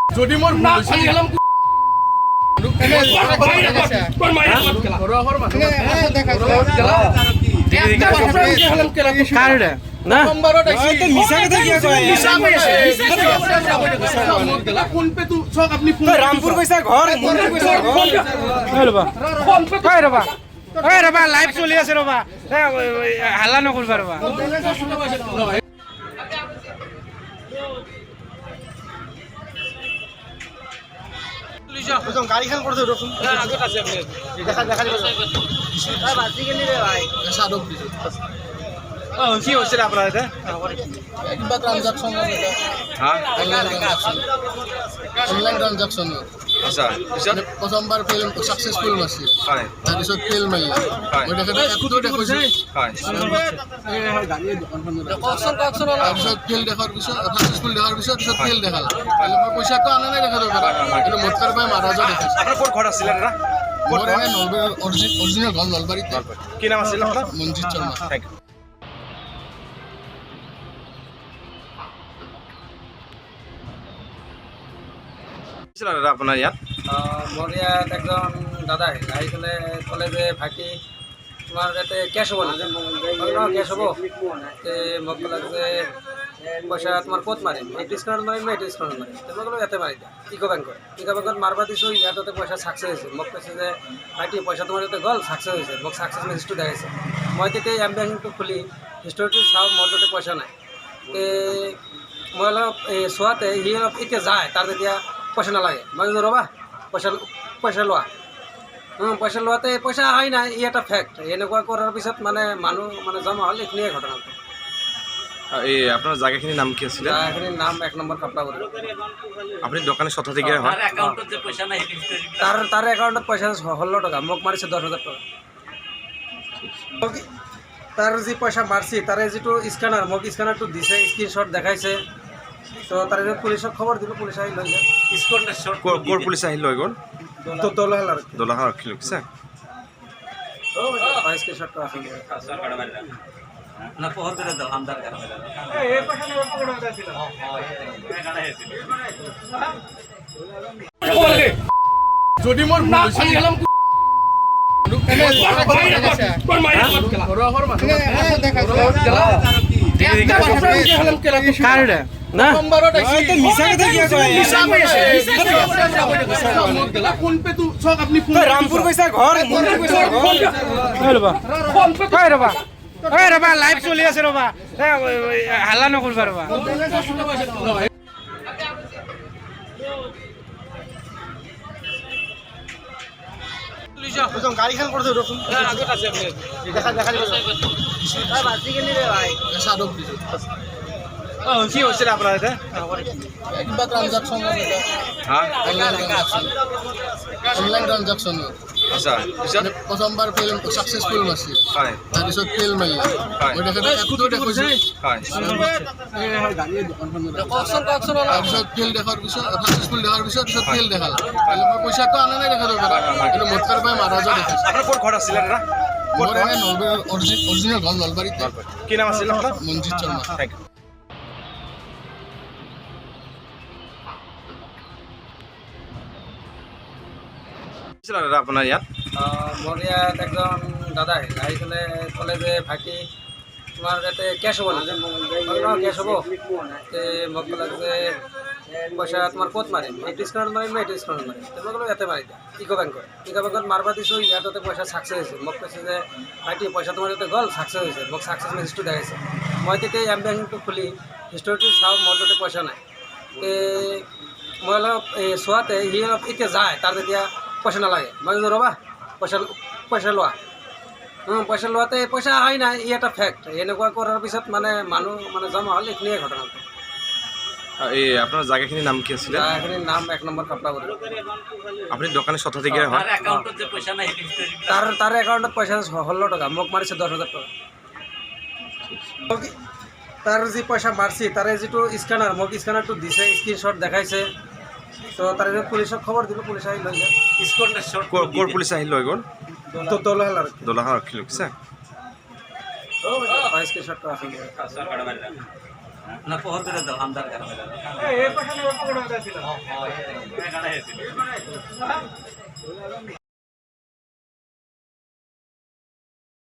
যদি মোৰ ভুল হৈছে গেলাম ৰামপুৰ পয়সা ঘৰ ৰবা লাইভ চলি আছে ৰবা হাল্লা নকৰবা ৰবা গাড়ীখন কৰি ৰচোন দেখা দেখা কি হৈছিল আপোনাৰ এতিয়া কিবা ট্ৰানজাকশ্যন অনলাইন ট্ৰানজাকশ্যন আচ্ছা প্ৰথমবাৰ ফেইল ছাকচেছফুল মাৰছিল হয় তাৰপিছত ফেইল মাৰিলা মই এপটো দেখুৱাইছোঁ হয় তাৰপিছত ফেইল দেখাৰ পিছত ছাকচেছফুল দেখাৰ পিছত ফেইল দেখালা মই পইচাটো আনা নাই দেখাব পাৰা কিন্তু মোৰ তাৰ পৰা মহাৰাজা দেখাইছে আপোনাৰ ক'ত ঘৰ আছিলে দাদা মোৰ এনে নলবাৰী অৰিজিনেল ঘৰ নলবাৰীত কি নাম আছিল আপোনাৰ মনজিত শৰ্মা থেংক ইউ দাদা আপোনাৰ ইয়াত মোৰ ইয়াত একজন দাদা আহি পেলাই ক'লে যে ভাইটি তোমাৰ ইয়াতে কেছ হ'ব না কেছ হ'ব মোক ক'লে যে পইচা তোমাৰ ক'ত মাৰিম এইটো স্কেনত মাৰিম না এইটো স্কেনত মাৰিম মই ক'লোঁ ইয়াতে মাৰি দিয়া ইকো বেংকত মাৰিব দিছোঁ ইয়াতে পইচা ছাকচেছ হৈছে মোক কৈছে যে ভাইটি পইচা তোমাৰ ইয়াতে গ'ল ছাকচেছ হৈছে মোক ছাকচেছ মেছেজটো দেখাইছে মই তেতিয়া এম বেংকটো খুলি হিষ্টৰীটো চাওঁ মোৰ তাতে পইচা নাই মই অলপ চোৱাতে সি অলপ এতিয়া যায় তাৰ তেতিয়া পইচা নালাগে মই ৰ'বা পইচা লোৱা পইচা লোৱাতে পইচা অহাই নাই ই এটা ফেক্ট এনেকুৱা কৰাৰ পিছত মানে মানুহ মানে জমা হ'ল এইখিনিয়ে ঘটনাটো এই আপোনাৰ জায়গাখিনিৰ নাম কি আছিলে এইখিনিৰ নাম 1 নম্বৰ কাপলাগুৰি আপুনি দোকানী স্বত্বাধিকাৰী হয় তাৰ একাউণ্টত পইচা 16 টকা মোক মাৰিছে 10,000 টকা তাৰ যি পইচা মাৰিছে তাৰে যিটো স্কেনাৰ মোক স্কেনাৰটো দিছে স্ক্ৰীনশ্বট দেখাইছে তো তাৰে পুলিচক খবৰ দিলোঁ পুলিচ আহি লৈ যায় ক'ৰ পুলিচ আহি লৈ গ'ল দলাহাল আৰক্ষী লৈছে স্ক্ৰীনশ্বটটো আছে যদি মোৰ ভুল হৈছে গেলাম ৰামপুৰ পয়সা ঘৰ ৰবা লাইভ চলি আছে ৰবা হাল্লা নকৰবা ৰবা গাড়ীখন কৰি ৰচোন দেখা দেখা কি হৈছিল আপোনাৰ এতিয়া কিবা ট্ৰানজাকশ্যন অনলাইন ট্ৰানজাকশ্যন আচ্ছা প্ৰথমবাৰ ফেইল ছাকচেছফুল মাৰছিল হয় তাৰপিছত ফেইল মাৰিলা মই এপটো দেখুৱাইছোঁ হয় তাৰপিছত ফেইল দেখাৰ পিছত ছাকচেছফুল দেখাৰ পিছত ফেইল দেখালা মই পইচাটো আনা নাই দেখাব পাৰা কিন্তু মোৰ তাৰ পৰা মহাৰাজা দেখাইছে আপোনাৰ ক'ত ঘৰ আছিলে দাদা মোৰ এনে নলবাৰী অৰিজিনেল ঘৰ নলবাৰীত কি নাম আছিল আপোনাৰ মনজিত শৰ্মা থেংক ইউ দাদা আপোনাৰ ইয়াত মোৰ ইয়াত একজন দাদা আহি পেলাই ক'লে যে ভাইটি তোমাৰ ইয়াতে কেছ হ'ব না কেছ হ'ব মোক ক'লে যে পইচা তোমাৰ ক'ত মাৰিম এইটো স্কেনত মাৰিম না এইটো স্কেনত মাৰিম মই ক'লোঁ ইয়াতে মাৰি দিয়া ইকো বেংকত মাৰিব দিছোঁ ইয়াতে পইচা ছাকচেছ হৈছে মোক কৈছে যে ভাইটি পইচা তোমাৰ ইয়াতে গ'ল ছাকচেছ হৈছে মোক ছাকচেছ মেছেজটো দেখাইছে মই তেতিয়া এম বেংকটো খুলি হিষ্টৰীটো চাওঁ মোৰ তাতে পইচা নাই মই অলপ চোৱাতে সি অলপ এতিয়া যায় তাৰ তেতিয়া পইচা নালাগে মই ৰ'বা পইচা লোৱা পইচা লোৱাতে পইচা অহাই নাই ই এটা ফেক্ট এনেকুৱা কৰাৰ পিছত মানে মানুহ মানে জমা হ'ল এইখিনিয়ে ঘটনাটো এই আপোনাৰ জায়গাখিনিৰ নাম কি আছিলে এইখিনিৰ নাম 1 নম্বৰ কাপলাগুৰি আপুনি দোকানী স্বত্বাধিকাৰী হয় তাৰ একাউণ্টত পইচা 16 টকা মোক মাৰিছে 10,000 টকা তাৰ যি পইচা মাৰিছে তাৰে যিটো স্কেনাৰ মোক স্কেনাৰটো দিছে স্ক্ৰীনশ্বট দেখাইছে তো তাৰে পুলিচক খবৰ দিলোঁ পুলিচ আহি লৈ যায় ক'ৰ পুলিচ আহি লৈ গ'ল দলাহাল আৰক্ষী লৈছে স্ক্ৰীনশ্বটটো আছে না পহৰ কৰে দাও আমদাৰ কাৰণে